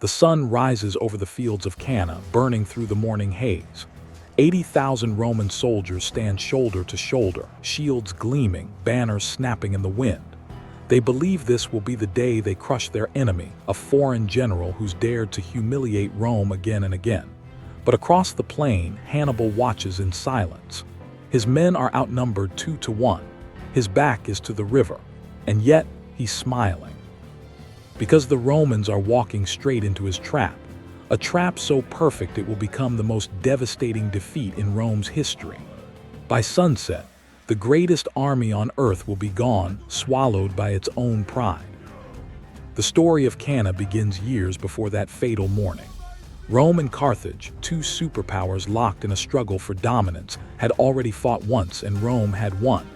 The sun rises over the fields of Cannae, burning through the morning haze. 80,000 Roman soldiers stand shoulder to shoulder, shields gleaming, banners snapping in the wind. They believe this will be the day they crush their enemy, a foreign general who's dared to humiliate Rome again and again. But across the plain, Hannibal watches in silence. His men are outnumbered 2-1. His back is to the river, and yet he's smiling. Because the Romans are walking straight into his trap, a trap so perfect it will become the most devastating defeat in Rome's history. By sunset, the greatest army on earth will be gone, swallowed by its own pride. The story of Cannae begins years before that fatal morning. Rome and Carthage, two superpowers locked in a struggle for dominance, had already fought once and Rome had won.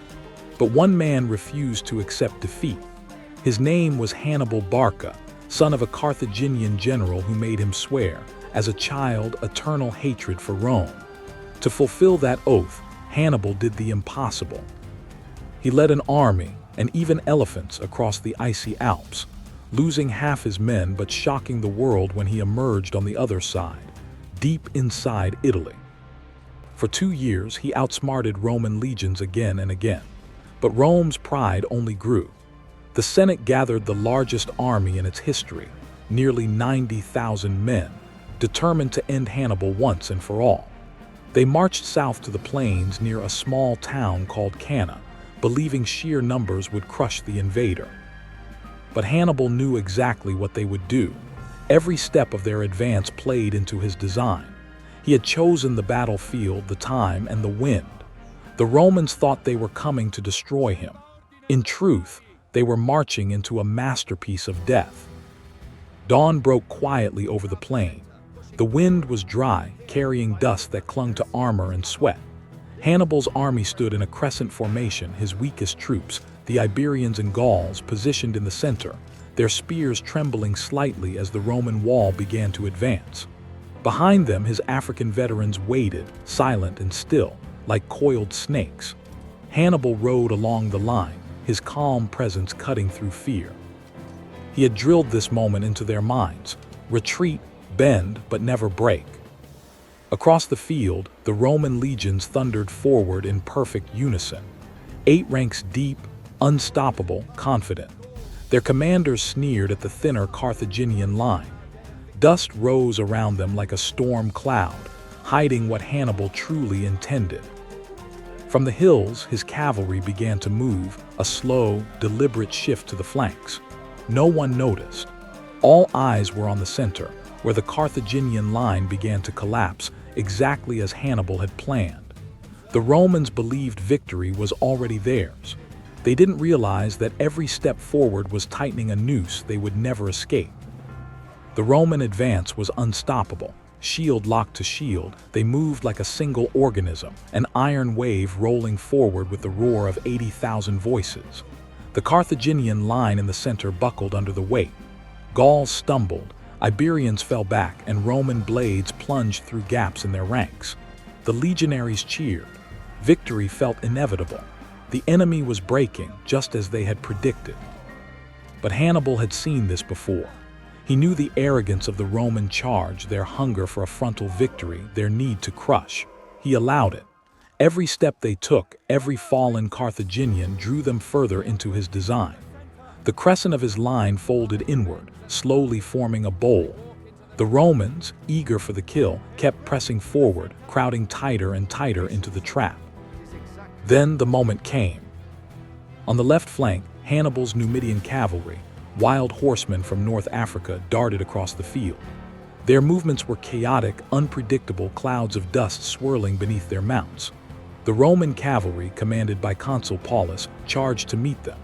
But one man refused to accept defeat. His name was Hannibal Barca, son of a Carthaginian general who made him swear, as a child, eternal hatred for Rome. To fulfill that oath, Hannibal did the impossible. He led an army, and even elephants, across the icy Alps, losing half his men but shocking the world when he emerged on the other side, deep inside Italy. For 2 years, he outsmarted Roman legions again and again. But Rome's pride only grew. The Senate gathered the largest army in its history, nearly 90,000 men, determined to end Hannibal once and for all. They marched south to the plains near a small town called Cannae, believing sheer numbers would crush the invader. But Hannibal knew exactly what they would do. Every step of their advance played into his design. He had chosen the battlefield, the time, and the wind. The Romans thought they were coming to destroy him. In truth, they were marching into a masterpiece of death. Dawn broke quietly over the plain. The wind was dry, carrying dust that clung to armor and sweat. Hannibal's army stood in a crescent formation, his weakest troops, the Iberians and Gauls, positioned in the center, their spears trembling slightly as the Roman wall began to advance. Behind them, his African veterans waited, silent and still, like coiled snakes. Hannibal rode along the line, his calm presence cutting through fear. He had drilled this moment into their minds: retreat, bend, but never break. Across the field, the Roman legions thundered forward in perfect unison. 8 ranks deep, unstoppable, confident. Their commanders sneered at the thinner Carthaginian line. Dust rose around them like a storm cloud, hiding what Hannibal truly intended. From the hills, his cavalry began to move, a slow, deliberate shift to the flanks. No one noticed. All eyes were on the center, where the Carthaginian line began to collapse, exactly as Hannibal had planned. The Romans believed victory was already theirs. They didn't realize that every step forward was tightening a noose they would never escape. The Roman advance was unstoppable. Shield locked to shield, they moved like a single organism, an iron wave rolling forward with the roar of 80,000 voices. The Carthaginian line in the center buckled under the weight. Gauls stumbled, Iberians fell back, and Roman blades plunged through gaps in their ranks. The legionaries cheered. Victory felt inevitable. The enemy was breaking, just as they had predicted. But Hannibal had seen this before. He knew the arrogance of the Roman charge, their hunger for a frontal victory, their need to crush. He allowed it. Every step they took, every fallen Carthaginian drew them further into his design. The crescent of his line folded inward, slowly forming a bowl. The Romans, eager for the kill, kept pressing forward, crowding tighter and tighter into the trap. Then the moment came. On the left flank, Hannibal's Numidian cavalry, wild horsemen from North Africa, darted across the field. Their movements were chaotic, unpredictable, clouds of dust swirling beneath their mounts. The Roman cavalry, commanded by Consul Paulus, charged to meet them.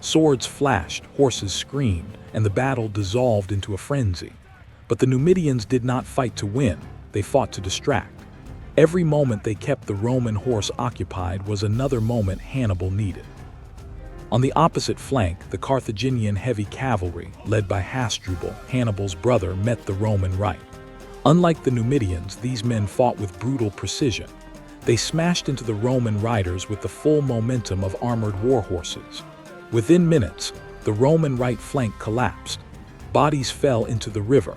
Swords flashed, horses screamed, and the battle dissolved into a frenzy. But the Numidians did not fight to win, they fought to distract. Every moment they kept the Roman horse occupied was another moment Hannibal needed. On the opposite flank, the Carthaginian heavy cavalry, led by Hasdrubal, Hannibal's brother, met the Roman right. Unlike the Numidians, these men fought with brutal precision. They smashed into the Roman riders with the full momentum of armored war horses. Within minutes, the Roman right flank collapsed. Bodies fell into the river.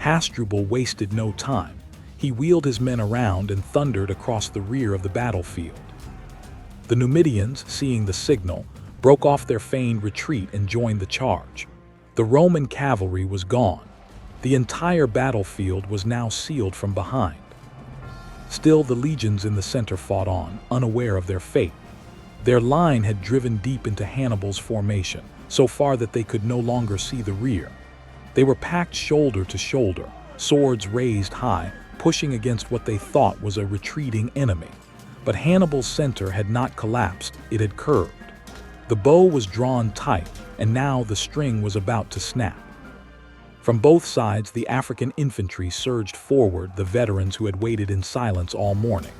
Hasdrubal wasted no time. He wheeled his men around and thundered across the rear of the battlefield. The Numidians, seeing the signal, broke off their feigned retreat and joined the charge. The Roman cavalry was gone. The entire battlefield was now sealed from behind. Still, the legions in the center fought on, unaware of their fate. Their line had driven deep into Hannibal's formation, so far that they could no longer see the rear. They were packed shoulder to shoulder, swords raised high, pushing against what they thought was a retreating enemy. But Hannibal's center had not collapsed, it had curved. The bow was drawn tight, and now the string was about to snap. From both sides, the African infantry surged forward, the veterans who had waited in silence all morning.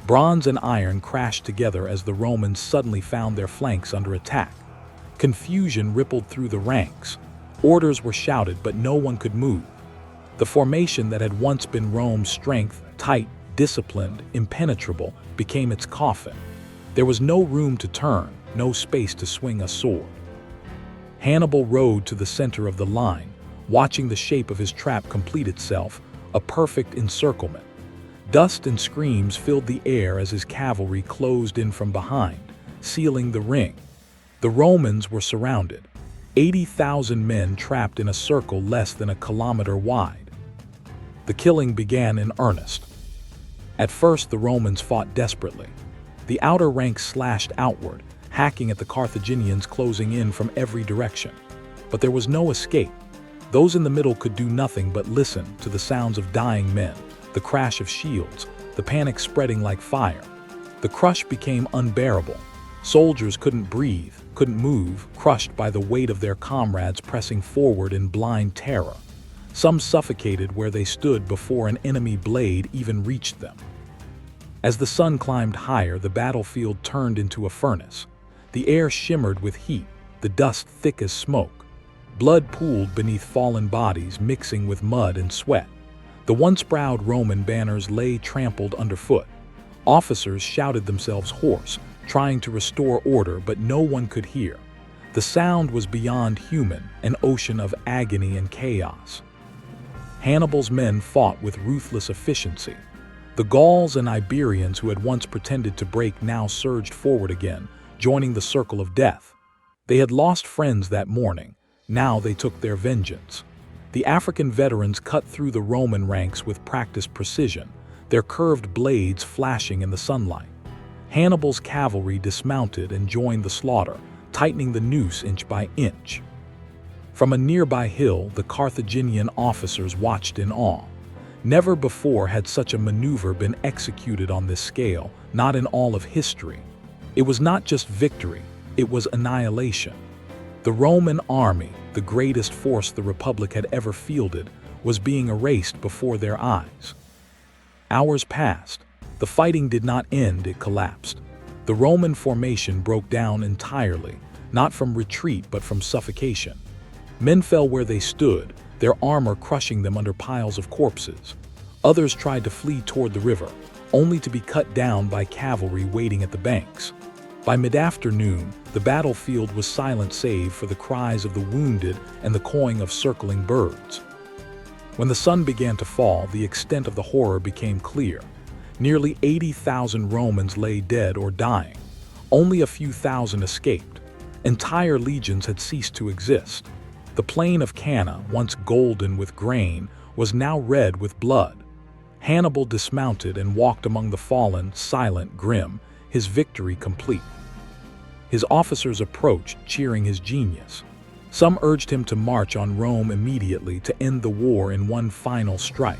Bronze and iron crashed together as the Romans suddenly found their flanks under attack. Confusion rippled through the ranks. Orders were shouted, but no one could move. The formation that had once been Rome's strength, tight, disciplined, impenetrable, became its coffin. There was no room to turn, no space to swing a sword. Hannibal rode to the center of the line, watching the shape of his trap complete itself, a perfect encirclement. Dust and screams filled the air as his cavalry closed in from behind, sealing the ring. The Romans were surrounded, 80,000 men trapped in a circle less than a kilometer wide. The killing began in earnest. At first, the Romans fought desperately. The outer ranks slashed outward, hacking at the Carthaginians closing in from every direction. But there was no escape. Those in the middle could do nothing but listen to the sounds of dying men, the crash of shields, the panic spreading like fire. The crush became unbearable. Soldiers couldn't breathe, couldn't move, crushed by the weight of their comrades pressing forward in blind terror. Some suffocated where they stood before an enemy blade even reached them. As the sun climbed higher, the battlefield turned into a furnace. The air shimmered with heat, the dust thick as smoke. Blood pooled beneath fallen bodies, mixing with mud and sweat. The once proud Roman banners lay trampled underfoot. Officers shouted themselves hoarse, trying to restore order, but no one could hear. The sound was beyond human, an ocean of agony and chaos. Hannibal's men fought with ruthless efficiency. The Gauls and Iberians who had once pretended to break now surged forward again, joining the circle of death. They had lost friends that morning. Now they took their vengeance. The African veterans cut through the Roman ranks with practiced precision, their curved blades flashing in the sunlight. Hannibal's cavalry dismounted and joined the slaughter, tightening the noose inch by inch. From a nearby hill, the Carthaginian officers watched in awe. Never before had such a maneuver been executed on this scale, not in all of history. It was not just victory, it was annihilation. The Roman army, the greatest force the Republic had ever fielded, was being erased before their eyes. Hours passed. The fighting did not end, it collapsed. The Roman formation broke down entirely, not from retreat but from suffocation. Men fell where they stood, their armor crushing them under piles of corpses. Others tried to flee toward the river, only to be cut down by cavalry waiting at the banks. By mid-afternoon, the battlefield was silent save for the cries of the wounded and the cawing of circling birds. When the sun began to fall, the extent of the horror became clear. Nearly 80,000 Romans lay dead or dying. Only a few thousand escaped. Entire legions had ceased to exist. The plain of Cannae, once golden with grain, was now red with blood. Hannibal dismounted and walked among the fallen, silent, grim, his victory complete. His officers approached, cheering his genius. Some urged him to march on Rome immediately to end the war in one final strike.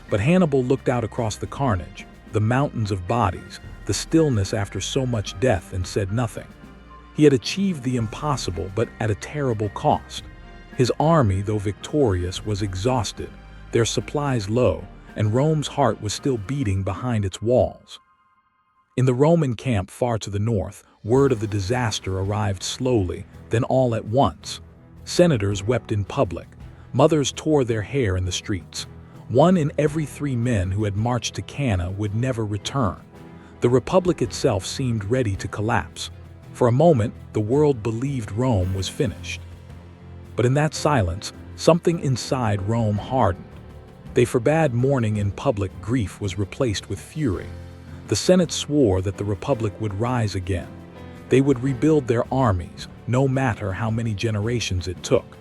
But Hannibal looked out across the carnage, the mountains of bodies, the stillness after so much death, and said nothing. He had achieved the impossible, but at a terrible cost. His army, though victorious, was exhausted, their supplies low, and Rome's heart was still beating behind its walls. In the Roman camp far to the north, word of the disaster arrived slowly, then all at once. Senators wept in public. Mothers tore their hair in the streets. 1 in every 3 men who had marched to Cannae would never return. The Republic itself seemed ready to collapse. For a moment, the world believed Rome was finished. But in that silence, something inside Rome hardened. They forbade mourning in public. Grief was replaced with fury. The Senate swore that the Republic would rise again. They would rebuild their armies, no matter how many generations it took.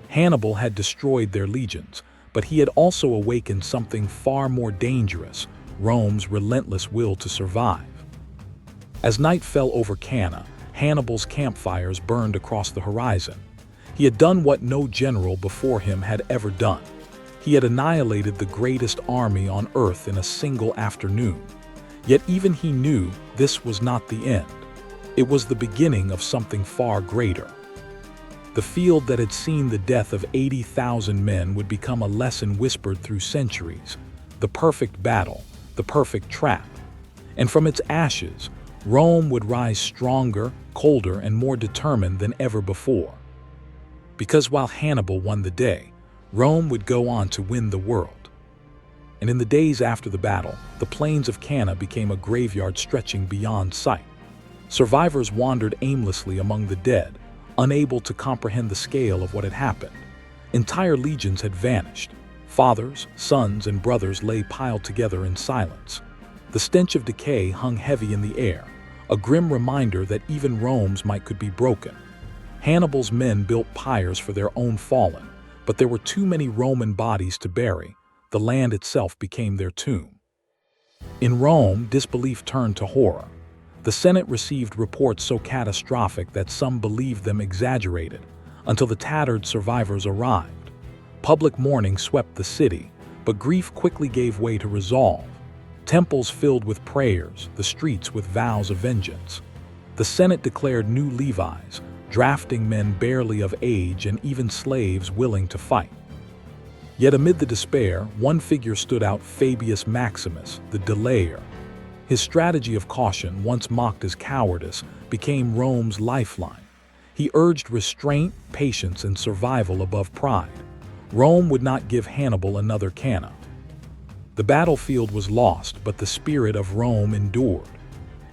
Hannibal had destroyed their legions, but he had also awakened something far more dangerous: Rome's relentless will to survive. As night fell over Cana, Hannibal's campfires burned across the horizon. He had done what no general before him had ever done. He had annihilated the greatest army on earth in a single afternoon. Yet even he knew this was not the end. It was the beginning of something far greater. The field that had seen the death of 80,000 men would become a lesson whispered through centuries: the perfect battle, the perfect trap. And from its ashes, Rome would rise stronger, colder, and more determined than ever before. Because while Hannibal won the day, Rome would go on to win the world. And in the days after the battle, the plains of Cana became a graveyard stretching beyond sight. Survivors wandered aimlessly among the dead, unable to comprehend the scale of what had happened. Entire legions had vanished. Fathers, sons, and brothers lay piled together in silence. The stench of decay hung heavy in the air, a grim reminder that even Rome's might could be broken. Hannibal's men built pyres for their own fallen, but there were too many Roman bodies to bury. The land itself became their tomb. In Rome, disbelief turned to horror. The Senate received reports so catastrophic that some believed them exaggerated, until the tattered survivors arrived. Public mourning swept the city, but grief quickly gave way to resolve. Temples filled with prayers, the streets with vows of vengeance. The Senate declared new levies, drafting men barely of age and even slaves willing to fight. Yet amid the despair, one figure stood out: Fabius Maximus, the delayer. His strategy of caution, once mocked as cowardice, became Rome's lifeline. He urged restraint, patience, and survival above pride. Rome would not give Hannibal another Cana. The battlefield was lost, but the spirit of Rome endured.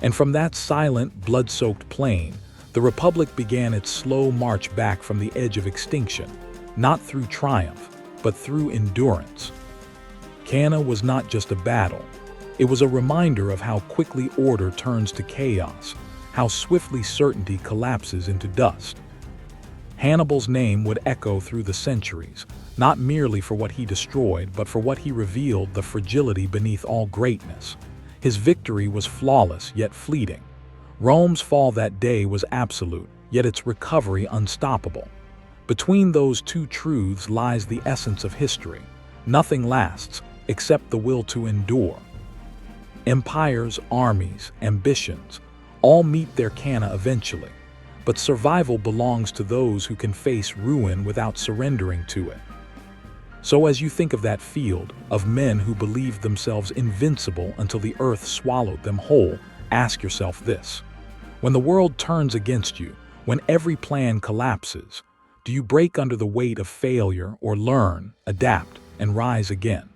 And from that silent, blood-soaked plain, the Republic began its slow march back from the edge of extinction, not through triumph, but through endurance. Cana was not just a battle. It was a reminder of how quickly order turns to chaos, how swiftly certainty collapses into dust. Hannibal's name would echo through the centuries, not merely for what he destroyed, but for what he revealed: the fragility beneath all greatness. His victory was flawless, yet fleeting. Rome's fall that day was absolute, yet its recovery unstoppable. Between those two truths lies the essence of history. Nothing lasts, except the will to endure. Empires, armies, ambitions, all meet their Cana eventually. But survival belongs to those who can face ruin without surrendering to it. So as you think of that field, of men who believed themselves invincible until the earth swallowed them whole, ask yourself this: when the world turns against you, when every plan collapses, do you break under the weight of failure, or learn, adapt, and rise again?